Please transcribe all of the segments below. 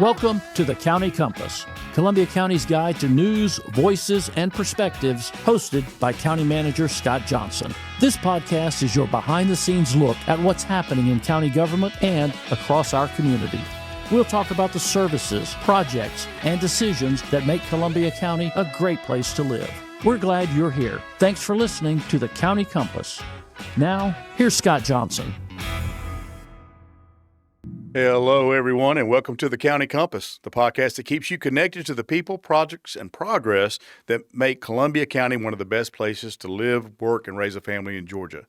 Welcome to the County Compass, Columbia County's guide to news, voices, and perspectives, hosted by County Manager Scott Johnson. This podcast is your behind-the-scenes look at what's happening in county government and across our community. We'll talk about the services, projects, and decisions that make Columbia County a great place to live. We're glad you're here. Thanks for listening to the County Compass. Now, here's Scott Johnson. Hello, everyone, and welcome to the County Compass, the podcast that keeps you connected to the people, projects, and progress that make Columbia County one of the best places to live, work, and raise a family in Georgia.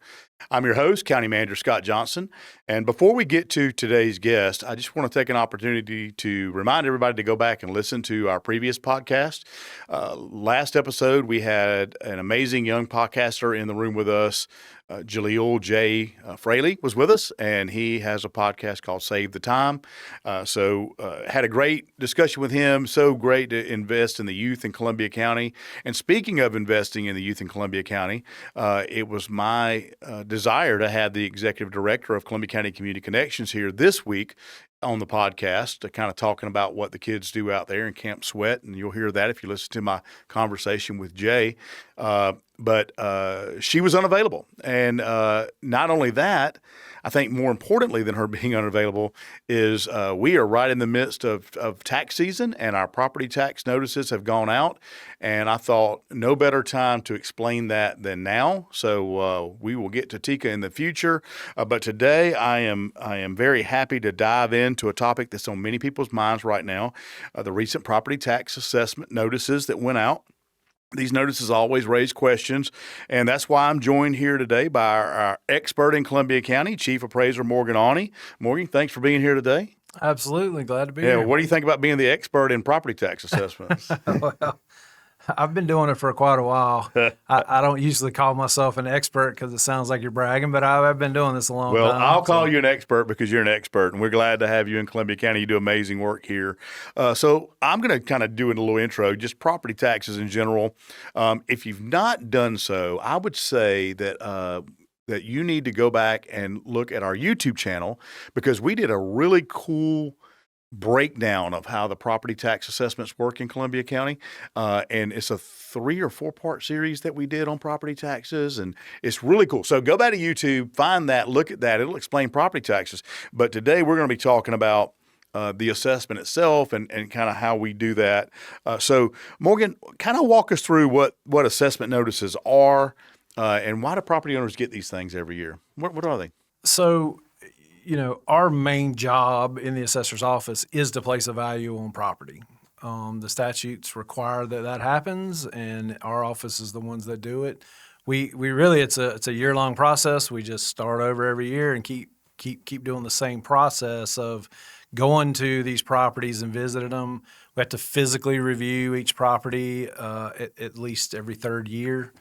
I'm your host, County Manager Scott Johnson, and before we get to today's guest, I just want to take an opportunity to remind everybody to go back and listen to our previous podcast. Last episode, we had an amazing young podcaster in the room with us. Jaleel J. Fraley was with us, and he has a podcast called Save the Time. So had a great discussion with him. So great to invest in the youth in Columbia County. And speaking of investing in the youth in Columbia County, it was my desire to have the Executive Director of Columbia County Community Connections here this week on the podcast, kind of talking about what the kids do out there in Camp Sweat, and you'll hear that if you listen to my conversation with Jay. But she was unavailable, and not only that, I think more importantly than her being unavailable is we are right in the midst of tax season, and our property tax notices have gone out, and I thought no better time to explain that than now. So we will get to Tika in the future, but today I am very happy to dive into a topic that's on many people's minds right now, the recent property tax assessment notices that went out. These notices always raise questions, and that's why I'm joined here today by our expert in Columbia County, Chief Appraiser Morgan Aune. Morgan, thanks for being here today. Absolutely. Glad to be here. What do you think about being the expert in property tax assessments? Well, I've been doing it for quite a while. I don't usually call myself an expert because it sounds like you're bragging, but I've been doing this a long time. Well, I'll call you an expert because you're an expert, and we're glad to have you in Columbia County. You do amazing work here. So I'm going to kind of do a little intro, just property taxes in general. If you've not done so, I would say that that you need to go back and look at our YouTube channel because we did a really cool breakdown of how the property tax assessments work in Columbia County. And it's a 3 or 4 part series that we did on property taxes, and it's really cool. So go back to YouTube, find that, look at that. It'll explain property taxes. But today we're going to be talking about the assessment itself and kind of how we do that. So Morgan, kind of walk us through what assessment notices are and why do property owners get these things every year? What are they? So, our main job in the assessor's office is to place a value on property. The statutes require that happens, and our office is the ones that do it. We really it's a year-long process. We just start over every year and keep doing the same process of going to these properties and visiting them. We have to physically review each property at least every third year.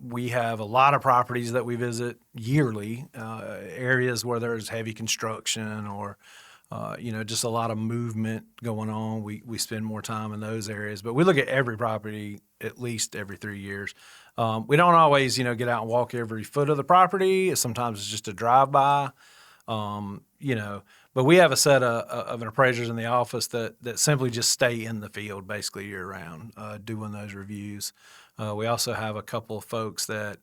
We have a lot of properties that we visit yearly, areas where there's heavy construction or, just a lot of movement going on. We spend more time in those areas, but we look at every property at least every 3 years. We don't always, get out and walk every foot of the property. Sometimes it's just a drive-by, but we have a set of appraisers in the office that simply just stay in the field basically year-round doing those reviews. We also have a couple of folks that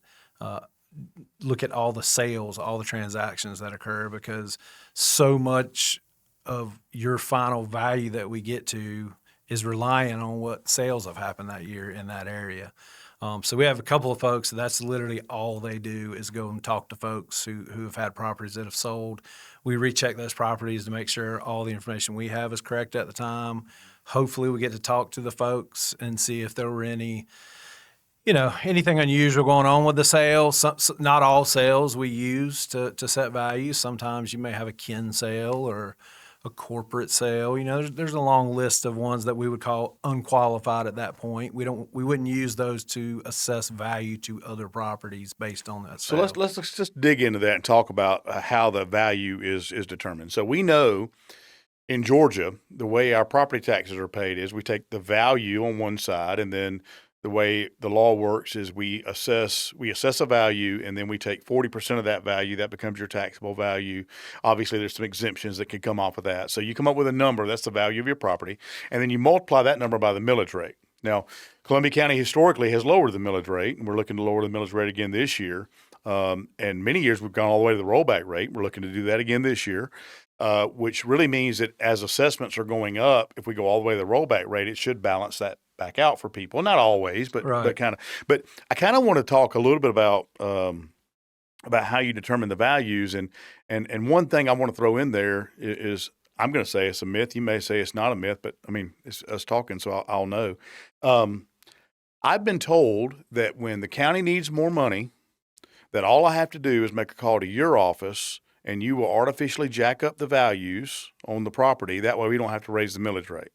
look at all the sales, all the transactions that occur, because so much of your final value that we get to is relying on what sales have happened that year in that area. So we have a couple of folks that's literally all they do is go and talk to folks who have had properties that have sold. We recheck those properties to make sure all the information we have is correct at the time. Hopefully we get to talk to the folks and see if there were anything unusual going on with the sale. Not all sales we use to set values. Sometimes you may have a kin sale or a corporate sale. There's a long list of ones that we would call unqualified at that point. We wouldn't use those to assess value to other properties based on that sale. So let's just dig into that and talk about how the value is determined. So we know in Georgia, the way our property taxes are paid is we take the value on one side and then the way the law works is we assess a value, and then we take 40% of that value. That becomes your taxable value. Obviously, there's some exemptions that can come off of that. So you come up with a number, that's the value of your property, and then you multiply that number by the millage rate. Now, Columbia County historically has lowered the millage rate, and we're looking to lower the millage rate again this year. And many years we've gone all the way to the rollback rate. We're looking to do that again this year, which really means that as assessments are going up, if we go all the way to the rollback rate, it should balance that back out for people. Not always, but kind of. But I kind of want to talk a little bit about how you determine the values. And one thing I want to throw in there is I'm going to say it's a myth. You may say it's not a myth, but I mean, it's us talking, so I'll know. I've been told that when the county needs more money, that all I have to do is make a call to your office, and you will artificially jack up the values on the property. That way we don't have to raise the millage rate.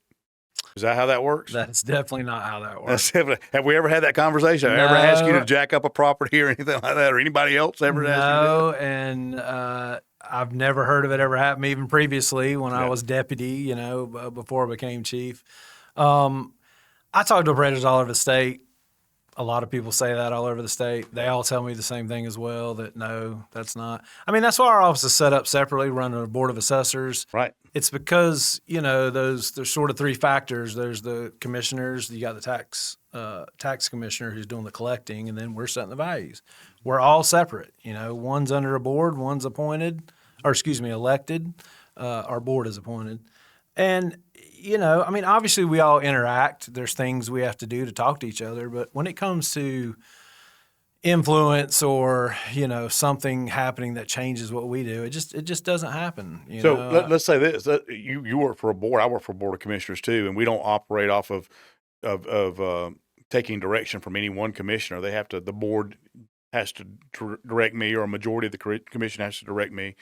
Is that how that works? That's definitely not how that works. Have we ever had that conversation? Have I ever asked you to jack up a property or anything like that, or anybody else ever asked you to do that? And I've never heard of it ever happen, even previously when I was deputy, before I became chief. I talk to appraisers all over the state. A lot of people say that all over the state. They all tell me the same thing as well, that no, that's not. I mean, that's why our office is set up separately, running a board of assessors. Right. It's because, there's sort of three factors. There's the commissioners, you got the tax commissioner who's doing the collecting, and then we're setting the values. We're all separate. One's under a board, one's elected. Our board is appointed. And, obviously we all interact. There's things we have to do to talk to each other. But when it comes to influence or, something happening that changes what we do, it just doesn't happen. Let's say this. You work for a board. I work for a board of commissioners too, and we don't operate off of taking direction from any one commissioner. The board has to direct me, or a majority of the commission has to direct me.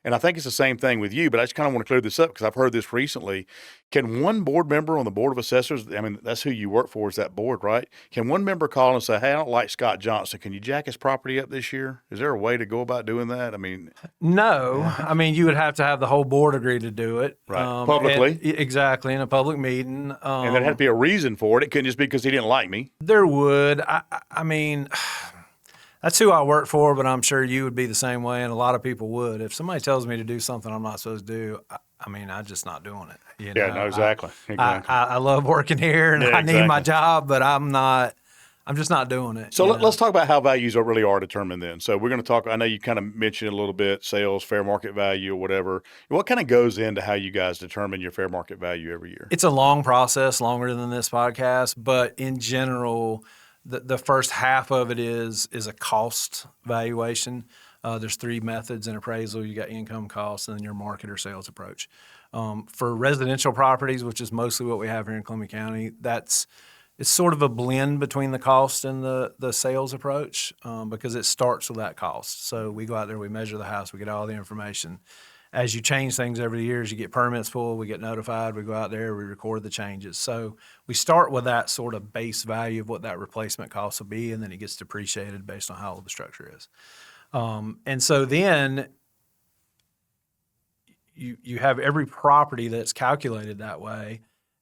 And I think it's the same thing with you, but I just kind of want to clear this up because I've heard this recently. Can one board member on the Board of Assessors, I mean, that's who you work for, is that board, right? Can one member call and say, hey, I don't like Scott Johnson. Can you jack his property up this year? Is there a way to go about doing that? I mean. No. I mean, you would have to have the whole board agree to do it. Right. Publicly. Exactly, in a public meeting. And there had to be a reason for it. It couldn't just be because he didn't like me. There would. I mean, that's who I work for, but I'm sure you would be the same way, and a lot of people would. If somebody tells me to do something I'm not supposed to do, I'm just not doing it. Exactly. I love working here, and I need my job, but I'm just not doing it. So let's talk about how values really are determined then. So we're going to talk, I know you kind of mentioned a little bit, sales, fair market value, or whatever. What kind of goes into how you guys determine your fair market value every year? It's a long process, longer than this podcast, but in general, the first half of it is a cost valuation. There's three methods in appraisal. You got income costs, and then your market or sales approach. For residential properties, which is mostly what we have here in Columbia County, it's sort of a blend between the cost and the sales approach because it starts with that cost. So we go out there, we measure the house, we get all the information. As you change things over the years, you get permits pulled, we get notified, we go out there, we record the changes. So we start with that sort of base value of what that replacement cost will be, and then it gets depreciated based on how old the structure is. And so then you have every property that's calculated that way.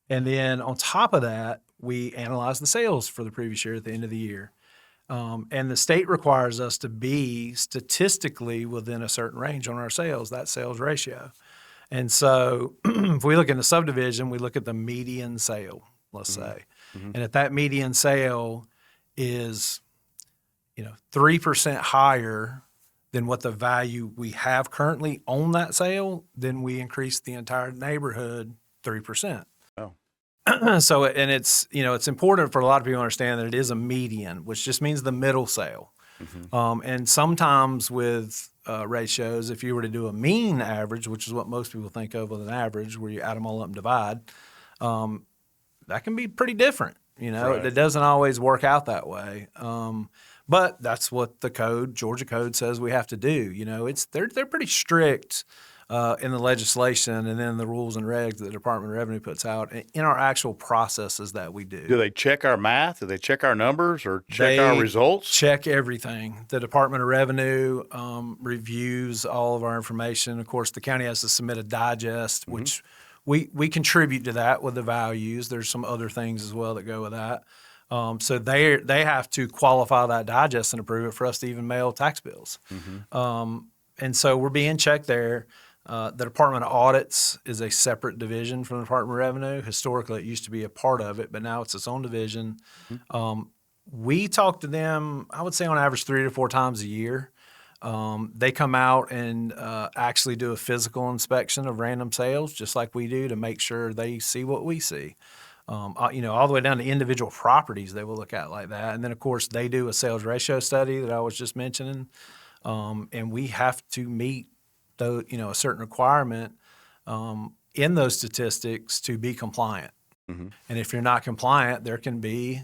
And then on top of that, we analyze the sales for the previous year at the end of the year. And the state requires us to be statistically within a certain range on our sales, that sales ratio. And so if we look in the subdivision, we look at the median sale, let's say. Mm-hmm. And if that median sale is, 3% higher than what the value we have currently on that sale, then we increase the entire neighborhood 3%. So, and it's important for a lot of people to understand that it is a median, which just means the middle sale. Mm-hmm. And sometimes with ratios, if you were to do a mean average, which is what most people think of with an average, where you add them all up and divide, that can be pretty different. Right. It doesn't always work out that way. But that's what the Georgia code says we have to do. They're pretty strict in the legislation and then the rules and regs that the Department of Revenue puts out in our actual processes that we do. Do they check our math? Do they check our numbers or check our results? Check everything. The Department of Revenue reviews all of our information. Of course, the county has to submit a digest, mm-hmm. which we contribute to that with the values. There's some other things as well that go with that. So they have to qualify that digest and approve it for us to even mail tax bills. And so we're being checked there. The Department of Audits is a separate division from the Department of Revenue. Historically, it used to be a part of it, but now it's its own division. We talk to them, I would say on average 3 to 4 times a year. They come out and actually do a physical inspection of random sales, just like we do, to make sure they see what we see. All the way down to individual properties they will look at like that. And then, of course, they do a sales ratio study that I was just mentioning. And we have to meet a certain requirement in those statistics to be compliant. And if you're not compliant, there can be,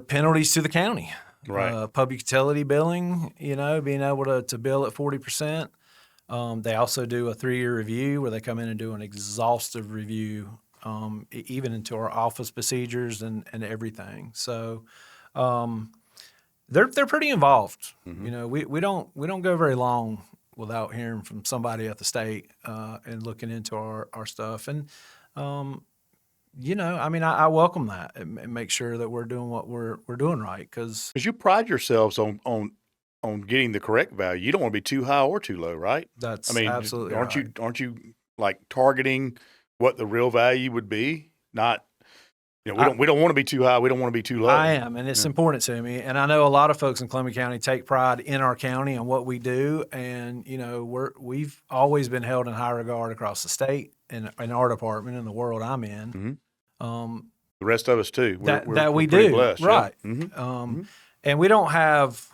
penalties to the county. Right. Public utility billing, being able to bill at 40%. They also do a 3-year review where they come in and do an exhaustive review, even into our office procedures and everything. So they're pretty involved. We don't go very long without hearing from somebody at the state and looking into our stuff. And I welcome that and make sure that we're doing what we're doing right, because you pride yourselves on getting the correct value. You don't want to be too high or too low, right? That's absolutely right. Aren't you like targeting what the real value would be? Not, we don't want to be too high. We don't want to be too low. I am, and it's important to me. And I know a lot of folks in Columbia County take pride in our county and what we do. And we've always been held in high regard across the state and in our department and the world I'm in. The rest of us too. We're we do, blessed, right? Yeah. And we don't have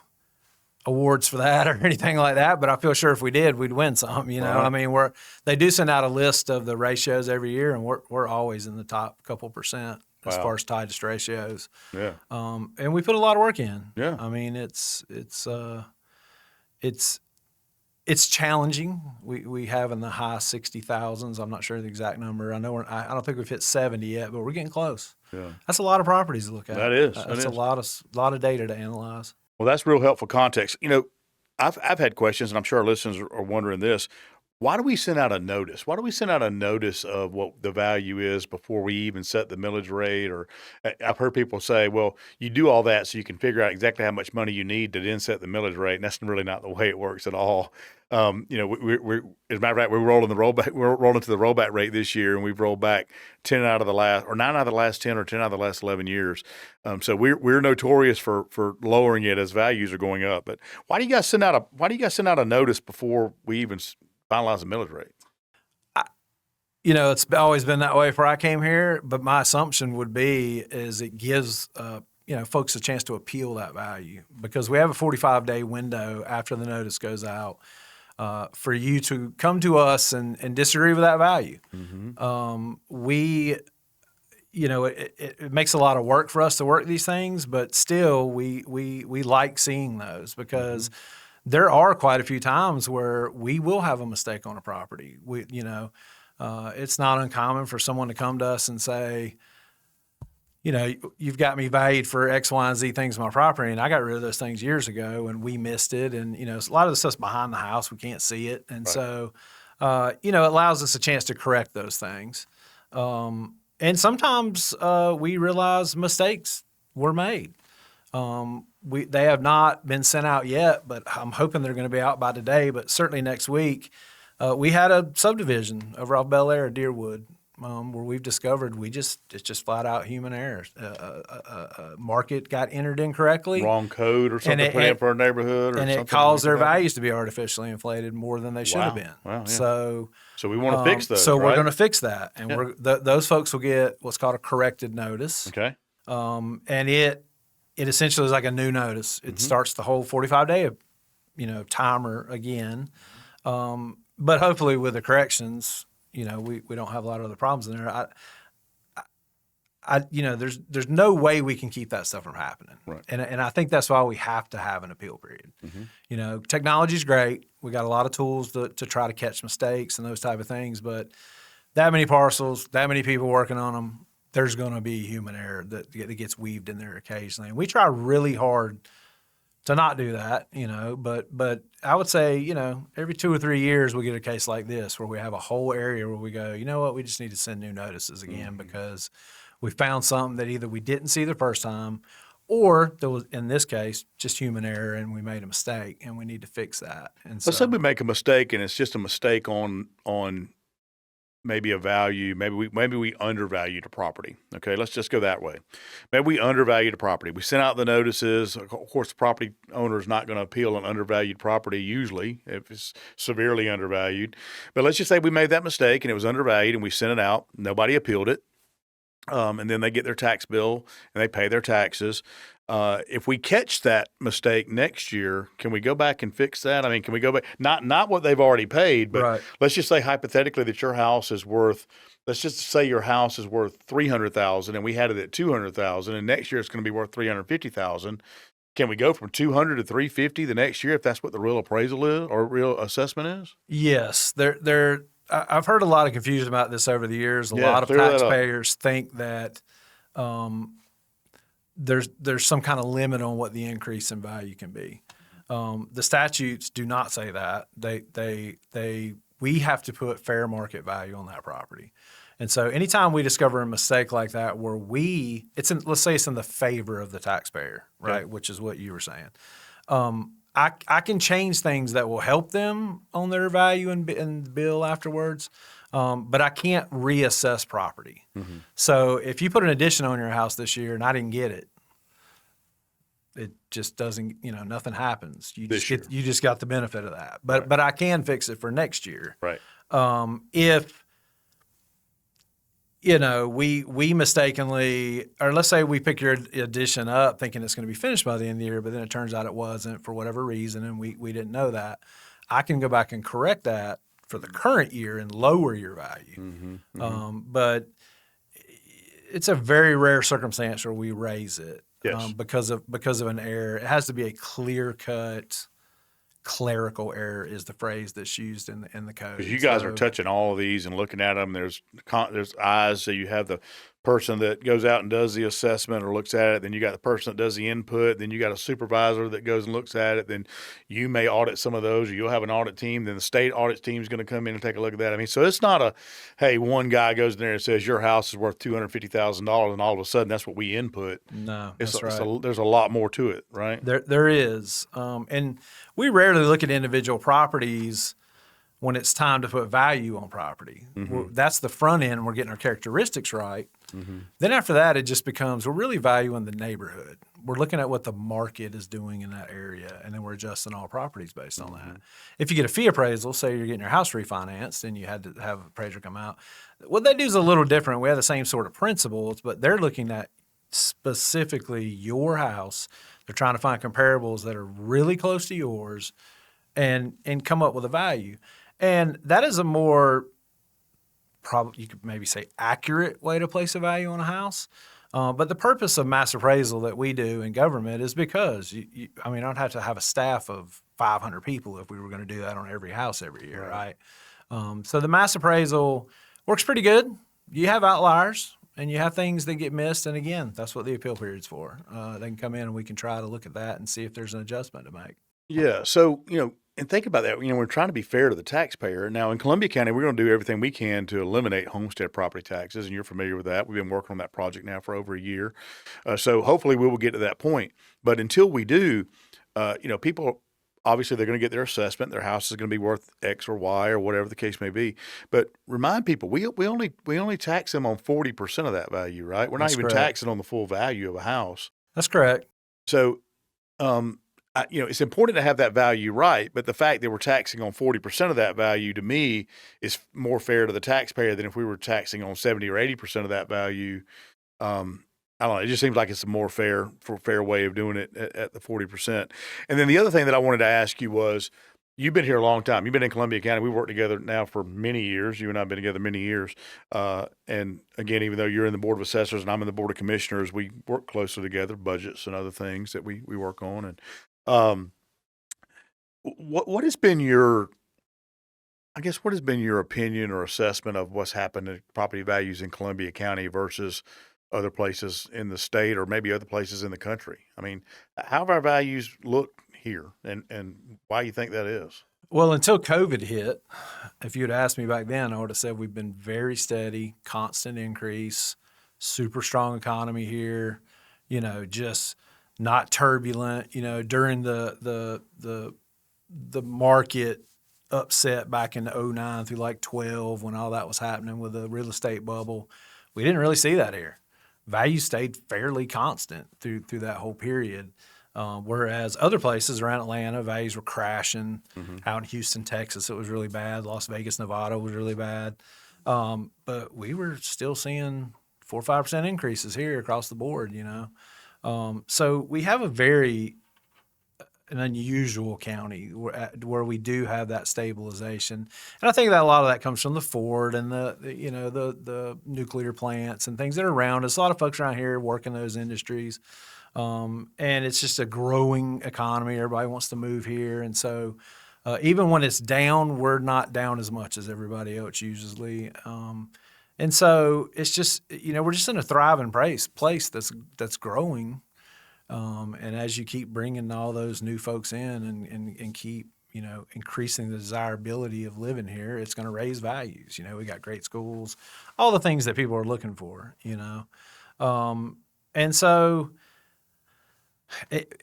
awards for that or anything like that, but I feel sure if we did, we'd win some. Right. I mean, they do send out a list of the ratios every year, and we're always in the top couple percent as far as digest ratios. Yeah. And we put a lot of work in. Yeah. I mean, it's challenging. We have in the high 60,000s. I'm not sure the exact number. I know I don't think we've hit 70 yet, but we're getting close. Yeah. That's a lot of properties to look at. That is. That's a lot of data to analyze. Well, that's real helpful context. I've had questions, and I'm sure our listeners are wondering this. Why do we send out a notice? Why do we send out a notice of what the value is before we even set the millage rate? Or I've heard people say, well, you do all that so you can figure out exactly how much money you need to then set the millage rate, and that's really not the way it works at all. We're as a matter of fact, we're rolling to the rollback rate this year, and we've rolled back 9 out of the last 10 or 10 out of the last 11 years. So we're notorious for lowering it as values are going up. But why do you guys send out a notice before we even finalize the millage rate? It's always been that way before I came here, but my assumption would be is it gives folks a chance to appeal that value, because we have a 45-day window after the notice goes out for you to come to us and disagree with that value. It makes a lot of work for us to work these things, but still we like seeing those, because there are quite a few times where we will have a mistake on a property. It's not uncommon for someone to come to us and say, you've got me valued for X, Y, and Z things on my property, and I got rid of those things years ago, and we missed it. And, a lot of the stuff's behind the house. We can't see it. And so, it allows us a chance to correct those things. And sometimes we realize mistakes were made. They have not been sent out yet, but I'm hoping they're going to be out by today, but certainly next week. We had a subdivision over off Bel Air, Deerwood, where we've discovered it's just flat out human error. Market got entered incorrectly. Wrong code or something put in for a neighborhood, or and something. It caused their values to be artificially inflated more than they should have been. Wow, yeah. So we want to fix those. So right? we're going to fix that, and those folks will get what's called a corrected notice. Okay. And it essentially is like a new notice. It starts the whole 45-day, timer again. But hopefully with the corrections, we don't have a lot of other problems in there. There's no way we can keep that stuff from happening. Right. And I think that's why we have to have an appeal period. Technology's great. We got a lot of tools to try to catch mistakes and those type of things, but that many parcels, that many people working on them, there's going to be human error that gets weaved in there occasionally. And we try really hard to not do that, but I would say, every 2 or 3 years we get a case like this where we have a whole area where we go, you know what, we just need to send new notices again because we found something that either we didn't see the first time, or there was, in this case, just human error and we made a mistake and we need to fix that. And Let's say so we make a mistake and it's just a mistake on maybe a value. Maybe we undervalued a property. Okay, let's just go that way. Maybe we undervalued a property. We sent out the notices. Of course, the property owner is not going to appeal an undervalued property usually if it's severely undervalued. But let's just say we made that mistake and it was undervalued and we sent it out. Nobody appealed it. And then they get their tax bill and they pay their taxes. If we catch that mistake next year, can we go back and fix that? I mean, can we go back? Not what they've already paid, but Right. let's just say hypothetically that your house is worth. Let's just say your house is worth $300,000, and we had it at $200,000, and next year it's going to be worth $350,000. Can we go from $200,000 to $350,000 the next year if that's what the real appraisal is or real assessment is? yes, I've heard a lot of confusion about this over the years. A Yeah, lot of clear that up. taxpayers think that there's some kind of limit on what the increase in value can be. The statutes do not say that. We have to put fair market value on that property. And so anytime we discover a mistake like that where let's say it's in the favor of the taxpayer, right, which is what you were saying. I can change things that will help them on their value and bill afterwards, but I can't reassess property. Mm-hmm. So if you put an addition on your house this year and I didn't get it, it just doesn't, nothing happens. You just got the benefit of that. But I can fix it for next year. Right. If we mistakenly, or let's say we pick your addition up thinking it's going to be finished by the end of the year, but then it turns out it wasn't for whatever reason, and we didn't know that, I can go back and correct that for the current year and lower your value. Mm-hmm, mm-hmm. But it's a very rare circumstance where we raise it because of an error. It has to be a clear-cut clerical error is the phrase that's used in the code. Because you guys are touching all of these and looking at them. There's eyes, so you have the person that goes out and does the assessment or looks at it. Then you got the person that does the input. Then you got a supervisor that goes and looks at it. Then you may audit some of those, or you'll have an audit team. Then the state audit team is going to come in and take a look at that. I mean, so it's not one guy goes in there and says your house is worth $250,000, and all of a sudden that's what we input. No, that's right. There's a lot more to it, right? There is, and we rarely look at individual properties when it's time to put value on property. Mm-hmm. That's the front end. We're getting our characteristics right. Mm-hmm. Then after that, it just becomes we're really valuing the neighborhood. We're looking at what the market is doing in that area, and then we're adjusting all properties based on that. If you get a fee appraisal, say you're getting your house refinanced and you had to have an appraiser come out, what they do is a little different. We have the same sort of principles, but they're looking at specifically your house. They're trying to find comparables that are really close to yours and come up with a value. And that is a more, you could maybe say, accurate way to place a value on a house. But the purpose of mass appraisal that we do in government is because, I'd have to have a staff of 500 people if we were going to do that on every house every year, right? So the mass appraisal works pretty good. You have outliers and you have things that get missed. And again, that's what the appeal period's for. They can come in and we can try to look at that and see if there's an adjustment to make. Yeah. So, and think about that. We're trying to be fair to the taxpayer. Now, in Columbia County, we're going to do everything we can to eliminate homestead property taxes, and you're familiar with that. We've been working on that project now for over a year. So hopefully we will get to that point. But until we do, people, obviously they're going to get their assessment. Their house is going to be worth X or Y or whatever the case may be. But remind people, we only tax them on 40% of that value, right? We're not even taxing on the full value of a house. That's correct. So, it's important to have that value right, but the fact that we're taxing on 40% of that value to me is more fair to the taxpayer than if we were taxing on 70 or 80% of that value. I don't know. It just seems like it's a more fair way of doing it at the 40%. And then the other thing that I wanted to ask you was, you've been here a long time. You've been in Columbia County. We've worked together now for many years. You and I have been together many years. And again, even though you're in the Board of Assessors and I'm in the Board of Commissioners, we work closely together, budgets and other things that we work on. And what has been your opinion or assessment of what's happened to property values in Columbia County versus other places in the state or maybe other places in the country? I mean, how have our values looked here and why you think that is? Well, until COVID hit, if you had asked me back then, I would have said we've been very steady, constant increase, super strong economy here, just not turbulent, during the market upset back in '09 through like 12 when all that was happening with the real estate bubble. We didn't really see that here. Values stayed fairly constant through that whole period. Whereas other places around Atlanta, values were crashing. Out in Houston, Texas, it was really bad. Las Vegas, Nevada was really bad. But we were still seeing 4 or 5% increases here across the board, So we have an unusual county where we do have that stabilization. And I think that a lot of that comes from the Ford and the nuclear plants and things that are around us. A lot of folks around here work in those industries. And it's just a growing economy. Everybody wants to move here. And so even when it's down, we're not down as much as everybody else usually. And so it's just, we're just in a thriving place that's growing. And as you keep bringing all those new folks in and keep, increasing the desirability of living here, it's going to raise values. We got great schools, all the things that people are looking for, and so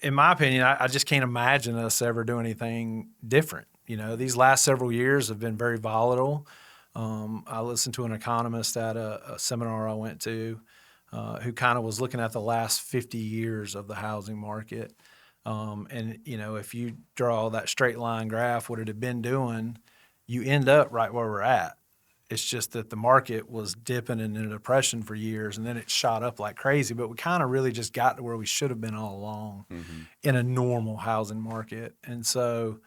in my opinion, I just can't imagine us ever doing anything different. These last several years have been very volatile. I listened to an economist at a seminar I went to who kind of was looking at the last 50 years of the housing market. And, if you draw that straight line graph, what it had been doing, you end up right where we're at. It's just that the market was dipping in a depression for years, and then it shot up like crazy. But we kind of really just got to where we should have been all along in a normal housing market. And so,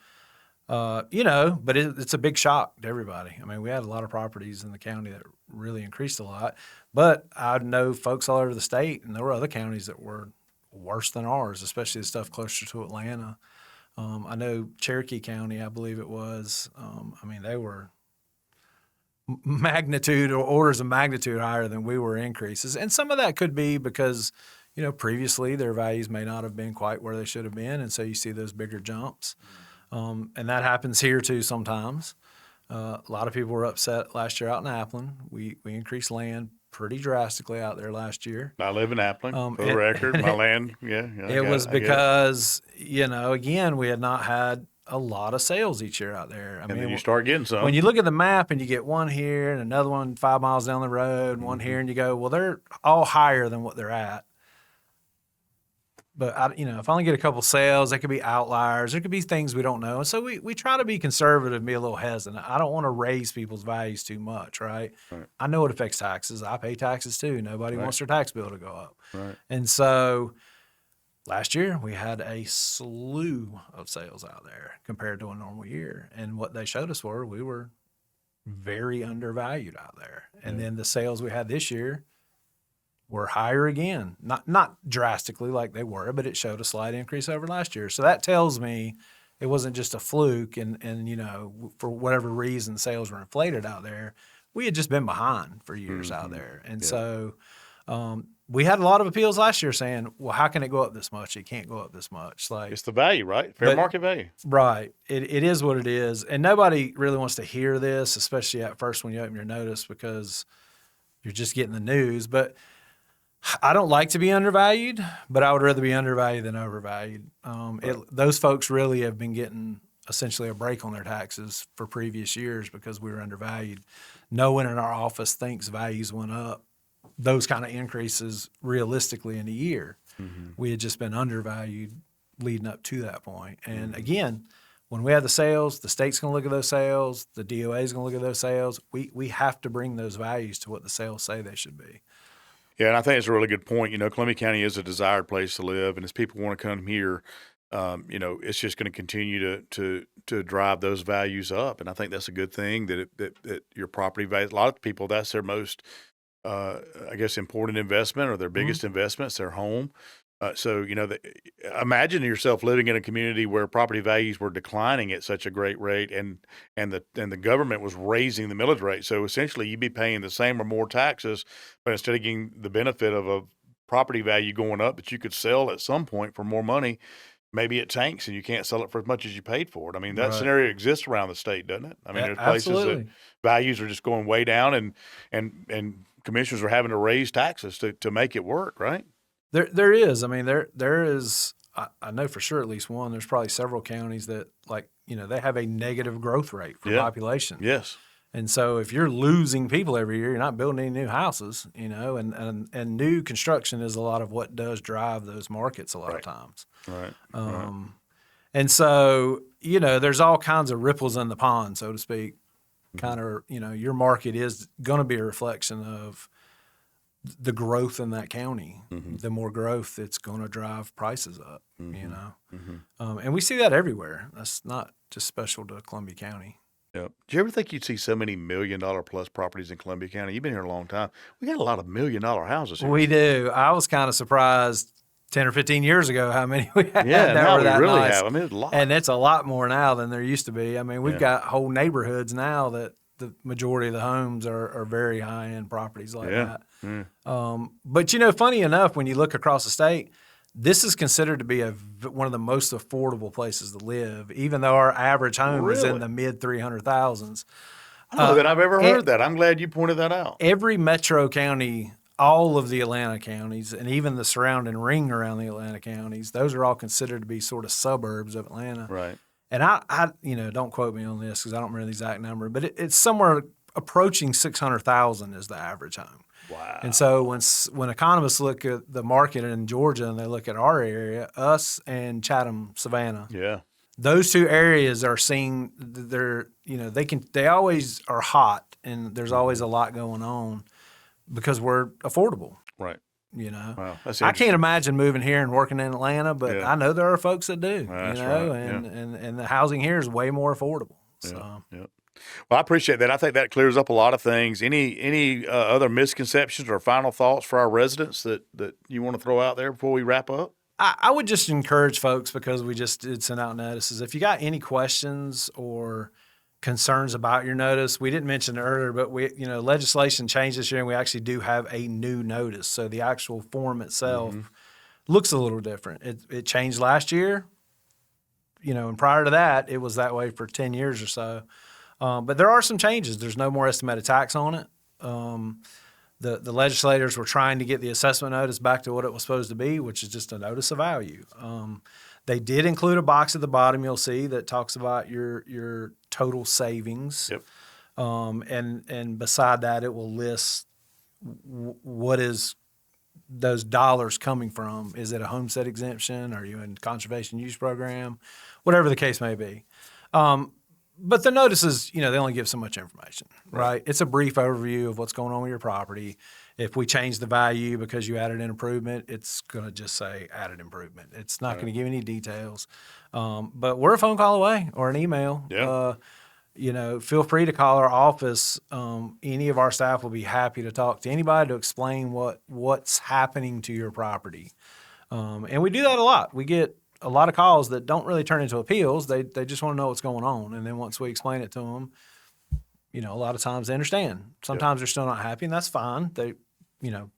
but it's a big shock to everybody. I mean, we had a lot of properties in the county that really increased a lot. But I know folks all over the state, and there were other counties that were worse than ours, especially the stuff closer to Atlanta. I know Cherokee County, I believe it was. They were magnitude or orders of magnitude higher than we were increases. And some of that could be because, previously their values may not have been quite where they should have been. And so you see those bigger jumps. And that happens here too sometimes. A lot of people were upset last year out in Appleton. We increased land pretty drastically out there last year. I live in Appleton, for the record. My land, It was because, again, we had not had a lot of sales each year out there. Then you start getting some. When you look at the map and you get one here and another one 5 miles down the road and one here, and you go, well, they're all higher than what they're at. But, if I only get a couple sales, there could be outliers. There could be things we don't know. And so we try to be conservative and be a little hesitant. I don't want to raise people's values too much, right? I know it affects taxes. I pay taxes too. Nobody wants their tax bill to go up. Right. And so last year we had a slew of sales out there compared to a normal year. And what they showed us we were very undervalued out there. And then the sales we had this year were higher again, not drastically like they were, but it showed a slight increase over last year. So that tells me it wasn't just a fluke and for whatever reason sales were inflated out there. We had just been behind for years out there. And so we had a lot of appeals last year saying, well, how can it go up this much? It can't go up this much. Like, it's the value, right? Fair market value. Right. It is what it is. And nobody really wants to hear this, especially at first when you open your notice, because you're just getting the news. But I don't like to be undervalued, but I would rather be undervalued than overvalued. Those folks really have been getting essentially a break on their taxes for previous years because we were undervalued. No one in our office thinks values went up those kind of increases realistically in a year. We had just been undervalued leading up to that point. And again, when we have the sales, the state's going to look at those sales, the DOA is going to look at those sales. We have to bring those values to what the sales say they should be. Yeah, and I think it's a really good point. Columbia County is a desired place to live, and as people want to come here, it's just going to continue to drive those values up. And I think that's a good thing that your property values. A lot of people, that's their most, important investment or their biggest investments, their home. Imagine yourself living in a community where property values were declining at such a great rate, and the government was raising the millage rate. So essentially, you'd be paying the same or more taxes, but instead of getting the benefit of a property value going up that you could sell at some point for more money, maybe it tanks and you can't sell it for as much as you paid for it. I mean, that scenario exists around the state, doesn't it? I mean, there's places that values are just going way down, and commissioners are having to raise taxes to make it work, right? There is. I mean, there is. I know for sure at least one. There's probably several counties that, like, they have a negative growth rate for population. Yes. And so if you're losing people every year, you're not building any new houses, and new construction is a lot of what does drive those markets a lot of times. Right. And so, there's all kinds of ripples in the pond, so to speak. Kind of, your market is going to be a reflection of the growth in that county. The more growth, it's going to drive prices up, and we see that everywhere. That's not just special to Columbia County. Yep. Do you ever think you'd see so many $1 million plus properties in Columbia County? You've been here a long time. We got a lot of $1 million houses here. We do. I was kind of surprised 10 or 15 years ago how many we had. Yeah, that now were we that really nice. have. I mean, it's a lot. And it's a lot more now than there used to be. I mean, we've got whole neighborhoods now that the majority of the homes are very high-end properties like that. But, funny enough, when you look across the state, this is considered to be one of the most affordable places to live, even though our average home is in the mid 300,000s. I don't know that I've ever heard that. I'm glad you pointed that out. Every metro county, all of the Atlanta counties, and even the surrounding ring around the Atlanta counties, those are all considered to be sort of suburbs of Atlanta. Right. And I don't quote me on this because I don't remember the exact number, but it's somewhere approaching 600,000 is the average home. Wow. And so when economists look at the market in Georgia and they look at our area, us and Chatham, Savannah, those two areas are seen. They always are hot, and there's always a lot going on because we're affordable. Right. Wow, that's I can't imagine moving here and working in Atlanta, but I know there are folks that do. That's and the housing here is way more affordable. So. Yeah. Well, I appreciate that. I think that clears up a lot of things. Any other misconceptions or final thoughts for our residents that you want to throw out there before we wrap up? I would just encourage folks, because we just did send out notices. If you got any questions or concerns about your notice, we didn't mention it earlier, but legislation changed this year, and we actually do have a new notice. So the actual form itself looks a little different. It changed last year, and prior to that, it was that way for 10 years or so. But there are some changes. There's no more estimated tax on it. The legislators were trying to get the assessment notice back to what it was supposed to be, which is just a notice of value. They did include a box at the bottom, you'll see, that talks about your total savings. Yep. And beside that, it will list what is those dollars coming from. Is it a homestead exemption? Are you in conservation use program? Whatever the case may be. But the notices, they only give so much information, right? It's a brief overview of what's going on with your property. If we change the value because you added an improvement, it's going to just say added improvement. It's not going to give any details. But we're a phone call away or an email. Yeah. Feel free to call our office. Any of our staff will be happy to talk to anybody to explain what's happening to your property. And we do that a lot. We get a lot of calls that don't really turn into appeals. They just want to know what's going on. And then once we explain it to them, a lot of times they understand. Sometimes they're still not happy, and that's fine. They,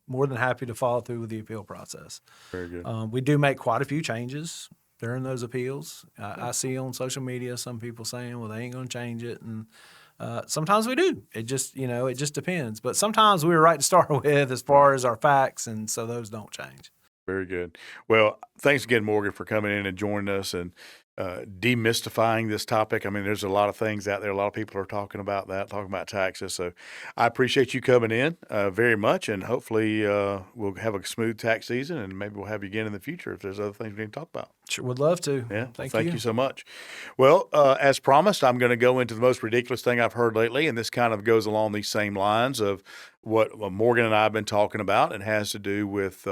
more than happy to follow through with the appeal process. Very good. We do make quite a few changes during those appeals. I see on social media some people saying, well, they ain't going to change it. And sometimes we do. It just depends. But sometimes we're right to start with as far as our facts, and so those don't change. Very good. Well, thanks again, Morgan, for coming in and joining us and demystifying this topic. I mean, there's a lot of things out there. A lot of people are talking about taxes. So I appreciate you coming in very much, and hopefully we'll have a smooth tax season, and maybe we'll have you again in the future if there's other things we need to talk about. Sure, would love to. Yeah, Thank you so much. Well, as promised, I'm going to go into the most ridiculous thing I've heard lately, and this kind of goes along these same lines of what Morgan and I have been talking about, and has to do with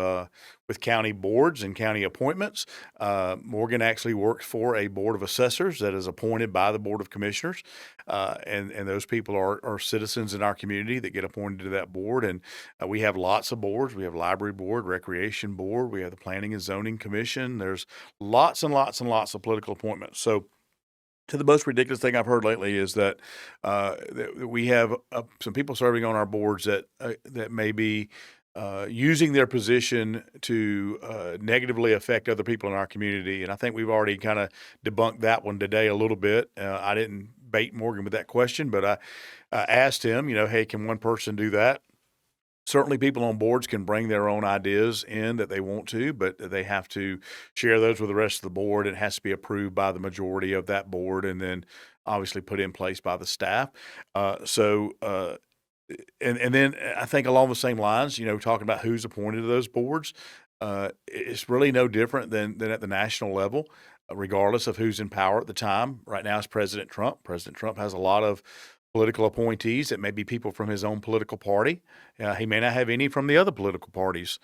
county boards and county appointments. Morgan actually works for a board of assessors that is appointed by the Board of Commissioners, and those people are citizens in our community that get appointed to that board. And we have lots of boards. We have library board, recreation board. We have the Planning and Zoning Commission. There's lots and lots and lots of political appointments. So to the most ridiculous thing I've heard lately is that we have some people serving on our boards that may be using their position to negatively affect other people in our community. And I think we've already kind of debunked that one today a little bit. I didn't bait Morgan with that question, but I asked him, hey, can one person do that? Certainly people on boards can bring their own ideas in that they want to, but they have to share those with the rest of the board. It has to be approved by the majority of that board and then obviously put in place by the staff. And then I think along the same lines, talking about who's appointed to those boards, it's really no different than at the national level, regardless of who's in power at the time. Right now it's President Trump. President Trump has a lot of political appointees that may be people from his own political party. He may not have any from the other political parties.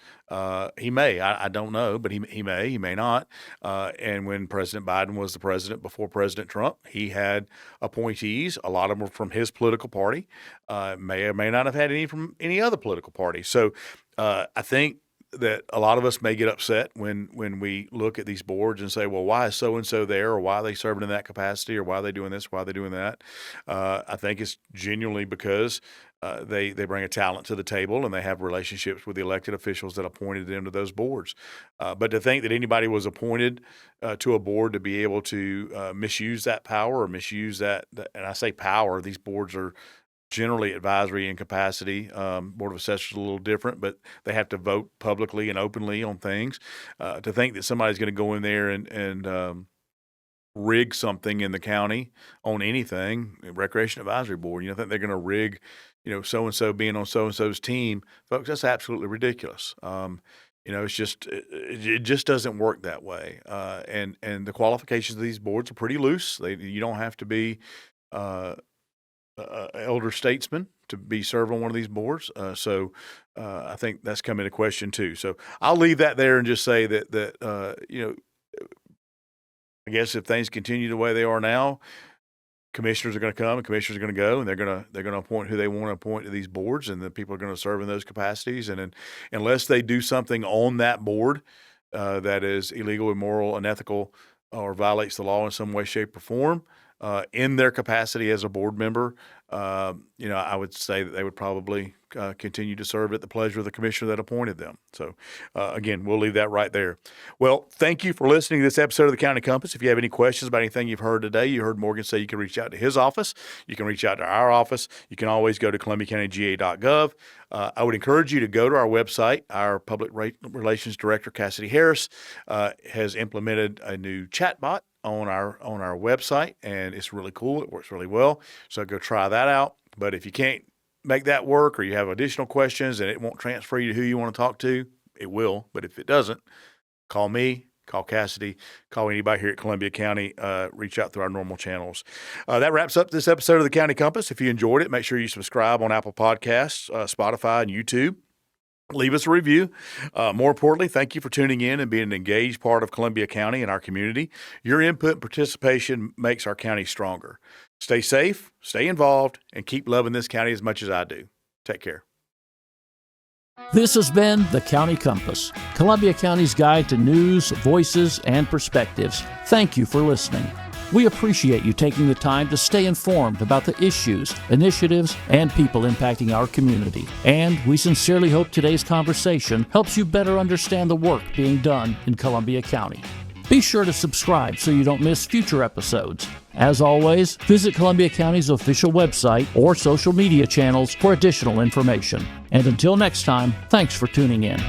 He may, I don't know, but he may not. And when President Biden was the president before President Trump, he had appointees. A lot of them were from his political party. May or may not have had any from any other political party. So I think that a lot of us may get upset when we look at these boards and say, well, why is so-and-so there, or why are they serving in that capacity, or why are they doing this, why are they doing that? I think it's genuinely because they bring a talent to the table and they have relationships with the elected officials that appointed them to those boards. But to think that anybody was appointed to a board to be able to misuse that power or misuse that, and I say power, these boards are generally advisory in capacity. Board of Assessors is a little different, but they have to vote publicly and openly on things. To think that somebody's going to go in there and rig something in the county on anything, Recreation Advisory Board, think they're going to rig, so-and-so being on so-and-so's team, folks, that's absolutely ridiculous. It's just it just doesn't work that way. And the qualifications of these boards are pretty loose. You don't have to be elder statesman to be served on one of these boards. So I think that's come into question too. So I'll leave that there and just say that I guess if things continue the way they are now, commissioners are going to come and commissioners are going to go, and they're going to appoint who they want to appoint to these boards, and the people are going to serve in those capacities. And unless they do something on that board that is illegal, immoral, unethical, or violates the law in some way, shape, or form, in their capacity as a board member, I would say that they would probably continue to serve at the pleasure of the commissioner that appointed them. So, again, we'll leave that right there. Well, thank you for listening to this episode of the County Compass. If you have any questions about anything you've heard today, you heard Morgan say you can reach out to his office. You can reach out to our office. You can always go to columbiacountyga.gov. I would encourage you to go to our website. Our Public Relations Director, Cassidy Harris, has implemented a new chatbot on our website, and it's really cool. It works really well. So go try that out. But if you can't make that work, or you have additional questions and it won't transfer you to who you want to talk to, it will. But if it doesn't, call me, call Cassidy, call anybody here at Columbia County, reach out through our normal channels. That wraps up this episode of the County Compass. If you enjoyed it, make sure you subscribe on Apple Podcasts, Spotify, and YouTube. Leave us a review. More importantly, thank you for tuning in and being an engaged part of Columbia County and our community. Your input and participation makes our county stronger. Stay safe, stay involved, and keep loving this county as much as I do. Take care. This has been the County Compass, Columbia County's guide to news, voices, and perspectives. Thank you for listening. We appreciate you taking the time to stay informed about the issues, initiatives, and people impacting our community. And we sincerely hope today's conversation helps you better understand the work being done in Columbia County. Be sure to subscribe so you don't miss future episodes. As always, visit Columbia County's official website or social media channels for additional information. And until next time, thanks for tuning in.